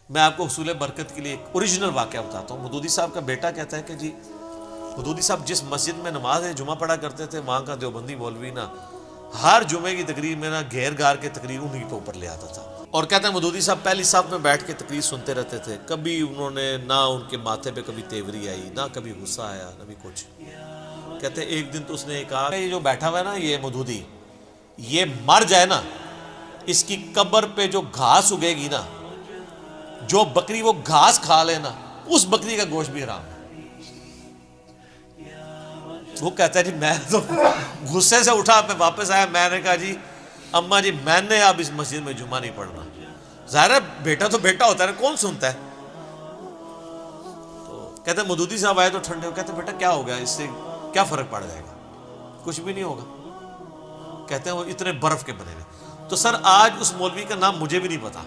मैं आपको हुसूल बरकत के लिए एक ओरिजिनल वाक़या बताता हूँ। मदूदी साहब का बेटा कहता है कि जी मदूदी साहब जिस मस्जिद में नमाज जुमा पढ़ा करते थे, वहाँ का देवबंदी मौलवी ना हर जुमे की तकरीर में ना घेर गार के तकरीर उन्हीं के ऊपर ले आता था। और कहते हैं मदूदी साहब पहली साहब में बैठ के तकरीर सुनते रहते थे। कभी उन्होंने ना उनके माथे पे कभी तेवरी आई, ना कभी गुस्सा आया, ना भी कुछ। कहते एक दिन तो उसने कहा ये जो बैठा हुआ है ना ये मदूदी, ये मर जाए ना, इसकी कब्र पे जो घास उगेगी ना, जो बकरी वो घास खा लेना, उस बकरी का गोश्त भी हराम है। वो कहता है जी मैं तो गुस्से से उठा, मैं वापस आया, मैंने कहा जी अम्मा जी मैंने अब इस मस्जिद में जुमा नहीं पढ़ना। ज़ाहिर है बेटा तो बेटा होता है, कौन सुनता है। तो कहते मदूदी साहब आए तो ठंडे हो, कहते बेटा क्या हो गया, इससे क्या फ़र्क पड़ जाएगा, कुछ भी नहीं होगा। कहते हैं वो इतने बर्फ़ के बने हुए। तो सर आज उस मौलवी का नाम मुझे भी नहीं पता,